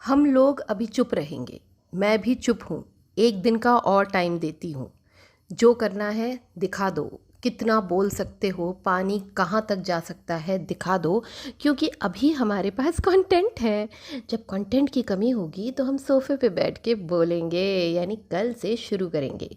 हम लोग अभी चुप रहेंगे। मैं भी चुप हूँ। एक दिन का और टाइम देती हूँ। जो करना है दिखा दो। कितना बोल सकते हो, पानी कहाँ तक जा सकता है दिखा दो। क्योंकि अभी हमारे पास कंटेंट है। जब कंटेंट की कमी होगी तो हम सोफे पे बैठ के बोलेंगे, यानी कल से शुरू करेंगे।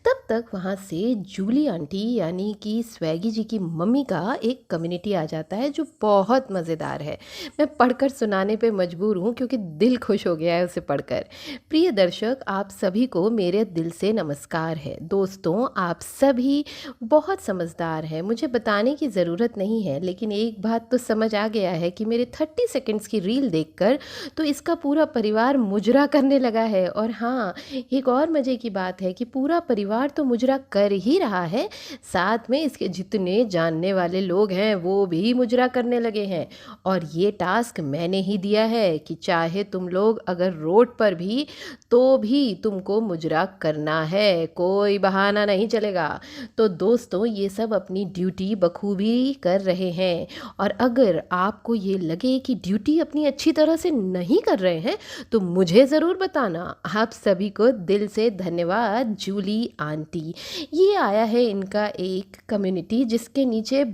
तब तक वहाँ से जूली आंटी यानी कि स्वैगी जी की मम्मी का एक कम्युनिटी आ जाता है जो बहुत मज़ेदार है। मैं पढ़कर सुनाने पे मजबूर हूँ क्योंकि दिल खुश हो गया है उसे पढ़कर। प्रिय दर्शक, आप सभी को मेरे दिल से नमस्कार है। दोस्तों, आप सभी बहुत समझदार हैं, मुझे बताने की ज़रूरत नहीं है, लेकिन एक बात तो समझ आ गया है कि मेरे 30 सेकंड्स की रील देखकर तो इसका पूरा परिवार मुजरा करने लगा है। और हाँ, एक और मज़े की बात है कि पूरा परिवार तो मुजरा कर ही रहा है, साथ में इसके जितने जानने वाले लोग हैं वो भी मुजरा करने लगे हैं। और ये टास्क मैंने ही दिया है कि चाहे तुम लोग अगर रोड पर भी तो भी तुमको मुजरा करना है, कोई बहाना नहीं चलेगा। तो दोस्तों, ये सब अपनी ड्यूटी बखूबी कर रहे हैं। और अगर आपको ये लगे कि ड्यूटी अपनी अच्छी तरह से नहीं कर रहे हैं तो मुझे ज़रूर बताना। आप सभी को दिल से धन्यवाद। जूली आंटी, ये आया है इनका एक कम्युनिटी जिसके नीचे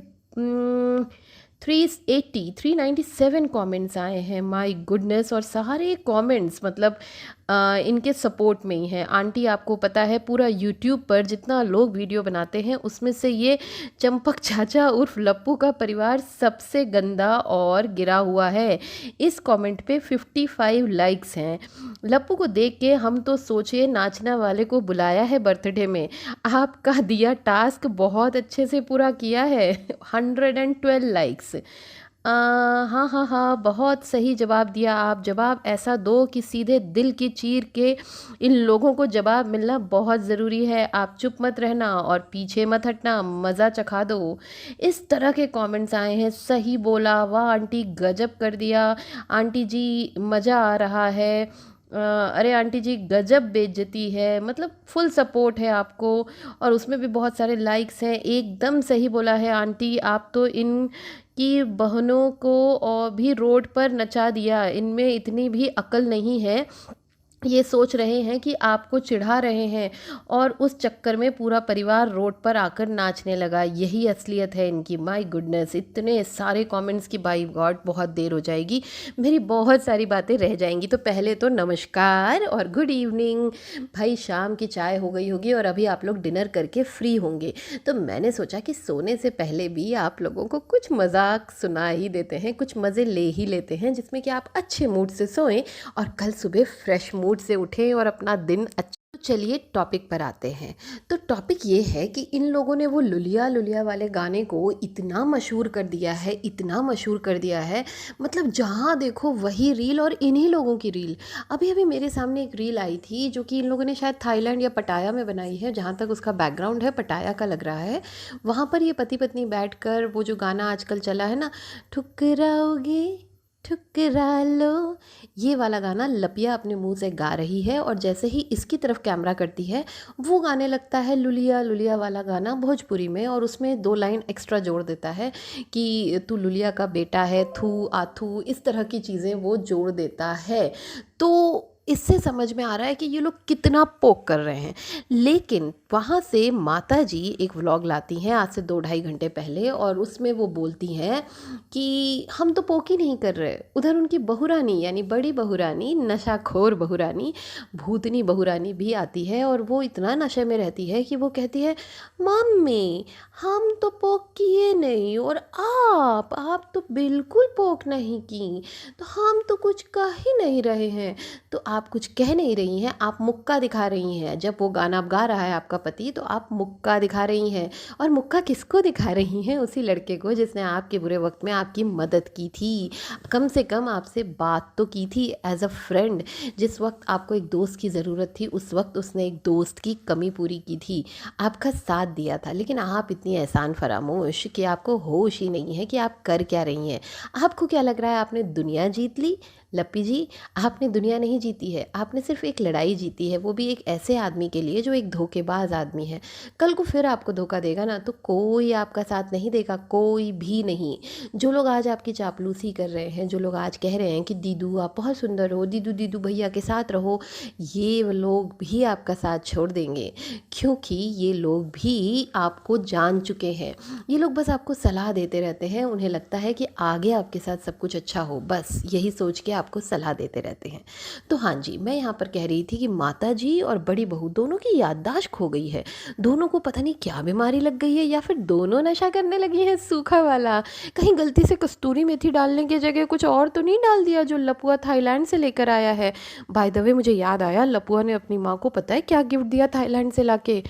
397 कमेंट्स आए हैं। माय गुडनेस, और सारे कमेंट्स मतलब इनके सपोर्ट में ही हैं। आंटी, आपको पता है पूरा यूट्यूब पर जितना लोग वीडियो बनाते हैं उसमें से ये चंपक चाचा उर्फ लप्पू का परिवार सबसे गंदा और गिरा हुआ है। इस कमेंट पे 55 लाइक्स हैं। लप्पू को देख के हम तो सोचे नाचना वाले को बुलाया है बर्थडे में। आपका दिया टास्क बहुत अच्छे से पूरा किया है। 112 लाइक्स। हाँ हाँ हाँ, बहुत सही जवाब दिया आप। जवाब ऐसा दो कि सीधे दिल की चीर के इन लोगों को जवाब मिलना बहुत ज़रूरी है। आप चुप मत रहना और पीछे मत हटना, मज़ा चखा दो। इस तरह के कमेंट्स आए हैं। सही बोला, वाह आंटी गजब कर दिया, आंटी जी मज़ा आ रहा है, अरे आंटी जी गजब बेइज्जती है, मतलब फुल सपोर्ट है आपको। और उसमें भी बहुत सारे लाइक्स हैं। एकदम सही बोला है आंटी, आप तो इन की बहनों को और भी रोड पर नचा दिया। इनमें इतनी भी अक्ल नहीं है, ये सोच रहे हैं कि आपको चिढ़ा रहे हैं और उस चक्कर में पूरा परिवार रोड पर आकर नाचने लगा। यही असलियत है इनकी। माय गुडनेस, इतने सारे कमेंट्स की बाय गॉड बहुत देर हो जाएगी, मेरी बहुत सारी बातें रह जाएंगी। तो पहले तो नमस्कार और गुड इवनिंग। भाई शाम की चाय हो गई होगी और अभी आप लोग डिनर करके फ्री होंगे, तो मैंने सोचा कि सोने से पहले भी आप लोगों को कुछ मजाक सुना ही देते हैं, कुछ मज़े ले ही लेते हैं, जिसमें कि आप अच्छे मूड से सोएं और कल सुबह फ्रेश मूड से उठें और अपना दिन अच्छा। तो चलिए टॉपिक पर आते हैं। तो टॉपिक ये है कि इन लोगों ने वो लुलिया लुलिया वाले गाने को इतना मशहूर कर दिया है, इतना मशहूर कर दिया है, मतलब जहाँ देखो वही रील और इन्हीं लोगों की रील। अभी अभी मेरे सामने एक रील आई थी जो कि इन लोगों ने शायद थाईलैंड या पटाया में बनाई है, जहाँ तक उसका बैकग्राउंड है पटाया का लग रहा है। वहाँ पर ये पति पत्नी बैठकर वो जो गाना आजकल चला है ना, ठुकराओगे ठुकरा लो, ये वाला गाना लपिया अपने मुंह से गा रही है। और जैसे ही इसकी तरफ कैमरा करती है वो गाने लगता है लुलिया लुलिया वाला गाना भोजपुरी में, और उसमें 2 लाइन एक्स्ट्रा जोड़ देता है कि तू लुलिया का बेटा है, थू आथू, इस तरह की चीज़ें वो जोड़ देता है। तो इससे समझ में आ रहा है कि ये लोग कितना पोक कर रहे हैं। लेकिन वहाँ से माता जी एक व्लॉग लाती हैं आज से 2 ढाई घंटे पहले, और उसमें वो बोलती हैं कि हम तो पोक ही नहीं कर रहे। उधर उनकी बहुरानी यानी बड़ी बहुरानी, नशाखोर बहुरानी, भूतनी बहुरानी भी आती है, और वो इतना नशे में रहती है कि वो कहती है, मम्मी हम तो पोक किए नहीं, और आप तो बिल्कुल पोक नहीं की, तो हम तो कुछ कह ही नहीं रहे हैं। तो आप कुछ कह नहीं रही हैं, आप मुक्का दिखा रही हैं। जब वो गाना गा रहा है आपका पति तो आप मुक्का दिखा रही हैं। और मुक्का किसको दिखा रही हैं? उसी लड़के को जिसने आपके बुरे वक्त में आपकी मदद की थी, कम से कम आपसे बात तो की थी एज अ फ्रेंड। जिस वक्त आपको एक दोस्त की ज़रूरत थी उस वक्त उसने एक दोस्त की कमी पूरी की थी, आपका साथ दिया था। लेकिन आप इतनी एहसान फरामोश कि आपको होश ही नहीं है कि आप कर क्या रही हैं। आपको क्या लग रहा है आपने दुनिया जीत ली? लप्पी जी, आपने दुनिया नहीं जीती है, आपने सिर्फ एक लड़ाई जीती है, वो भी एक ऐसे आदमी के लिए जो एक धोखेबाज आदमी है। कल को फिर आपको धोखा देगा ना तो कोई आपका साथ नहीं देगा, कोई भी नहीं। जो लोग आज आपकी चापलूसी कर रहे हैं, जो लोग आज कह रहे हैं कि दीदू आप बहुत सुंदर हो, दीदू दीदू भैया के साथ रहो, ये लोग भी आपका साथ छोड़ देंगे, क्योंकि ये लोग भी आपको जान चुके हैं। ये लोग बस आपको सलाह देते रहते हैं, उन्हें लगता है कि आगे आपके साथ सब कुछ अच्छा हो, बस यही सोच के आपको सलाह देते रहते हैं। तो हाँ जी, मैं यहाँ पर कह रही थी कि माता जी और बड़ी बहू दोनों की याददाश्त खो गई है। दोनों को पता नहीं क्या बीमारी लग गई है, या फिर दोनों नशा करने लगी हैं सूखा वाला। कहीं गलती से कस्तूरी मेथी डालने की जगह कुछ और तो नहीं डाल दिया जो लपुआ थाईलैंड से लेकर आया है। बाय द वे मुझे याद आया, लपुआ ने अपनी माँ को पता है क्या गिफ्ट दिया थाईलैंड से लाके?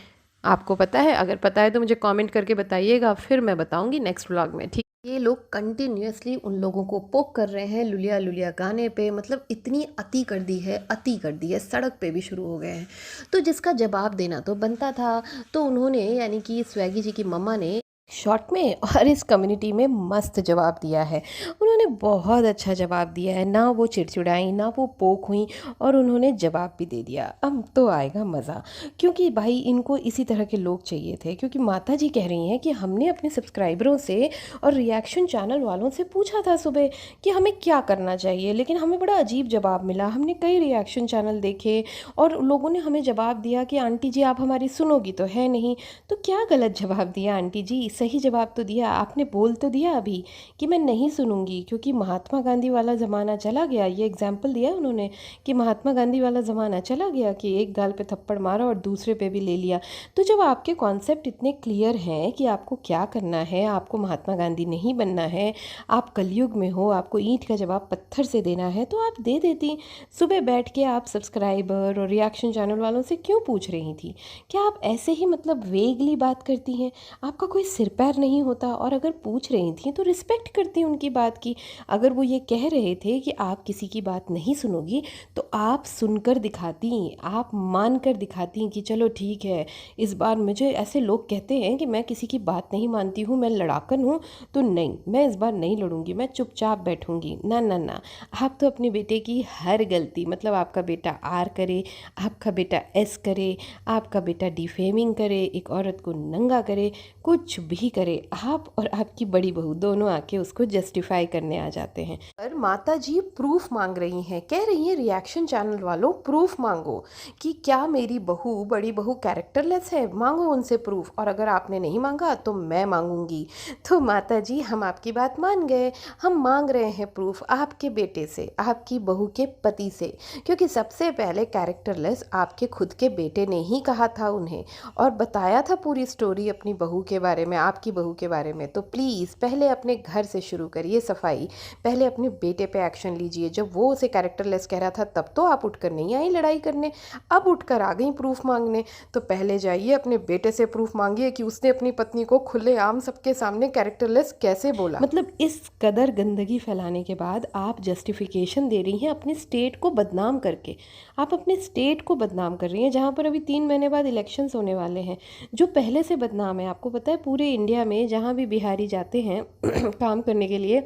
आपको पता है? अगर पता है तो मुझे कमेंट करके बताइएगा, फिर मैं बताऊंगी नेक्स्ट व्लॉग में, ठीक। ये लोग कंटिन्यूअसली उन लोगों को पोक कर रहे हैं लुलिया लुलिया गाने पे, मतलब इतनी अति कर दी है, अति कर दी है, सड़क पे भी शुरू हो गए हैं। तो जिसका जवाब देना तो बनता था, तो उन्होंने यानी कि स्वैगी जी की मम्मा ने शॉर्ट में और इस कम्युनिटी में मस्त जवाब दिया है। उन्होंने बहुत अच्छा जवाब दिया है, ना वो चिड़चिड़ाई ना वो पोक हुई, और उन्होंने जवाब भी दे दिया। अब तो आएगा मज़ा, क्योंकि भाई इनको इसी तरह के लोग चाहिए थे। क्योंकि माता जी कह रही हैं कि हमने अपने सब्सक्राइबरों से और रिएक्शन चैनल वालों से पूछा था सुबह कि हमें क्या करना चाहिए, लेकिन हमें बड़ा अजीब जवाब मिला। हमने कई रिएक्शन चैनल देखे और लोगों ने हमें जवाब दिया कि आंटी जी आप हमारी सुनोगी तो है नहीं। तो क्या गलत जवाब दिया आंटी जी? सही जवाब तो दिया आपने, बोल तो दिया अभी कि मैं नहीं सुनूंगी, क्योंकि महात्मा गांधी वाला ज़माना चला गया। ये एग्जाम्पल दिया उन्होंने कि महात्मा गांधी वाला ज़माना चला गया, कि एक गाल पे थप्पड़ मारा और दूसरे पे भी ले लिया। तो जब आपके कॉन्सेप्ट इतने क्लियर हैं कि आपको क्या करना है, आपको महात्मा गांधी नहीं बनना है, आप कलयुग में हो, आपको ईंट का जवाब पत्थर से देना है, तो आप दे देती। सुबह बैठ के आप सब्सक्राइबर और रिएक्शन चैनल वालों से क्यों पूछ रही थी? क्या आप ऐसे ही मतलब वेगली बात करती हैं? आपका कोई सिर पैर नहीं होता? और अगर पूछ रही थी तो रिस्पेक्ट करती उनकी बात की। अगर वो ये कह रहे थे कि आप किसी की बात नहीं सुनोगी, तो आप सुनकर दिखाती, आप मान कर दिखाती कि चलो ठीक है, इस बार मुझे ऐसे लोग कहते हैं कि मैं किसी की बात नहीं मानती हूँ, मैं लड़ाकन हूँ, तो नहीं, मैं इस बार नहीं लड़ूंगी, मैं चुपचाप बैठूंगी। ना ना ना, आप तो अपने बेटे की हर गलती, मतलब आपका बेटा आर करे, आपका बेटा एस करे, आपका बेटा डिफेमिंग करे, एक औरत को नंगा करे, कुछ भी करे, आप और आपकी बड़ी बहू दोनों आके उसको जस्टिफाई करने आ जाते हैं। पर माता जी प्रूफ मांग रही हैं, कह रही हैं रिएक्शन चैनल वालों प्रूफ मांगो कि क्या मेरी बहू, बड़ी बहू कैरेक्टरलेस है, मांगो उनसे प्रूफ, और अगर आपने नहीं मांगा तो मैं मांगूंगी। तो माता जी हम आपकी बात मान गए, हम मांग रहे हैं प्रूफ आपके बेटे से, आपकी बहू के पति से, क्योंकि सबसे पहले कैरेक्टरलेस आपके खुद के बेटे ने ही कहा था उन्हें, और बताया था पूरी स्टोरी अपनी बहू के बारे में, आपकी बहू के बारे में। तो प्लीज़ पहले अपने घर से शुरू करिए सफाई, पहले अपने बेटे पे एक्शन लीजिए। जब वो उसे कैरेक्टरलेस कह रहा था तब तो आप उठकर नहीं आई लड़ाई करने, अब उठकर आ गई प्रूफ मांगने। तो पहले जाइए अपने बेटे से प्रूफ मांगिए कि उसने अपनी पत्नी को खुलेआम सबके सामने कैरेक्टरलेस कैसे बोला। मतलब इस कदर गंदगी फैलाने के बाद आप जस्टिफिकेशन दे रही हैं अपने स्टेट को बदनाम करके। आप अपने स्टेट को बदनाम कर रही हैं, जहाँ पर अभी 3 महीने बाद इलेक्शंस होने वाले हैं, जो पहले से बदनाम है। आपको पता है पूरे इंडिया में जहाँ भी बिहारी जाते हैं काम करने के लिए,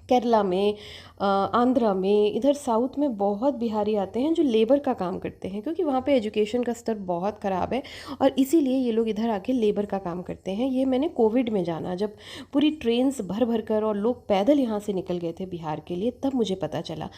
केरला में, आंध्रा में, इधर साउथ में बहुत बिहारी आते हैं जो लेबर का काम करते हैं, क्योंकि वहाँ पे एजुकेशन का स्तर बहुत ख़राब है, और इसीलिए ये लोग इधर आके लेबर का काम करते हैं। ये मैंने कोविड में जाना, जब पूरी ट्रेन्स भर भर कर और लोग पैदल यहाँ से निकल गए थे बिहार के लिए, तब मुझे पता चला।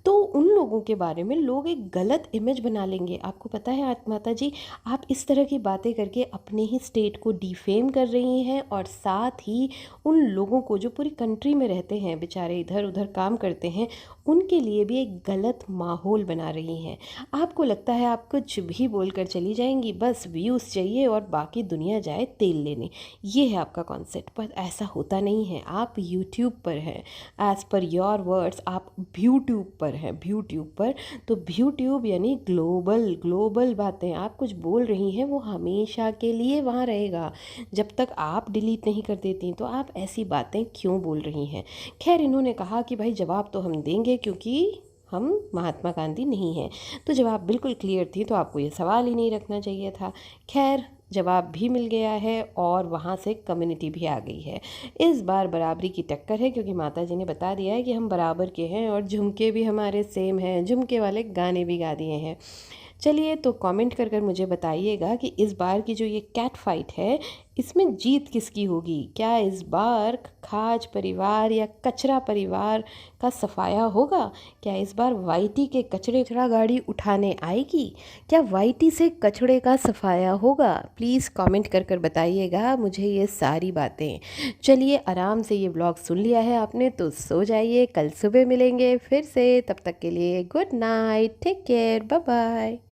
तो उन लोगों के बारे में लोग एक गलत इमेज बना लेंगे। आपको पता है माता जी, आप इस तरह की बातें करके अपने ही स्टेट को डिफेम कर रही हैं, और साथ ही उन लोगों को जो पूरी कंट्री में रहते हैं, बेचारे इधर उधर काम करते हैं, उनके लिए भी एक गलत माहौल बना रही हैं। आपको लगता है आप कुछ भी बोलकर चली जाएंगी, बस व्यूज़ चाहिए और बाकी दुनिया जाए तेल लेने, ये है आपका कॉन्सेप्ट। पर ऐसा होता नहीं है। आप यूट्यूब पर हैं, एज़ पर योर वर्ड्स आप ब्यूट्यूब पर हैं, ब्यूट्यूब पर। तो ब्यूट्यूब यानी ग्लोबल, ग्लोबल बातें आप कुछ बोल रही हैं वो हमेशा के लिए वहाँ रहेगा। जब तक आप डिलीट नहीं कर देती तो आप ऐसी बातें क्यों बोल रही हैं? खैर, इन्होंने कहा कि भाई जवाब तो हम देंगे क्योंकि हम महात्मा गांधी नहीं हैं। तो जवाब बिल्कुल क्लियर थी, तो आपको ये सवाल ही नहीं रखना चाहिए था। खैर, जवाब भी मिल गया है और वहाँ से कम्युनिटी भी आ गई है। इस बार बराबरी की टक्कर है क्योंकि माता जी ने बता दिया है कि हम बराबर के हैं और झुमके भी हमारे सेम हैं, झुमके वाले गाने भी गा दिए हैं। चलिए तो कमेंट कर कर मुझे बताइएगा कि इस बार की जो ये कैट फाइट है इसमें जीत किसकी होगी। क्या इस बार खाज परिवार या कचरा परिवार का सफाया होगा? क्या इस बार वाईटी के कचरा गाड़ी उठाने आएगी? क्या वाईटी से कचड़े का सफाया होगा? प्लीज़ कमेंट कर कर बताइएगा मुझे ये सारी बातें। चलिए आराम से ये ब्लॉग सुन लिया है आपने तो सो जाइए, कल सुबह मिलेंगे फिर से। तब तक के लिए good night, take care, bye bye.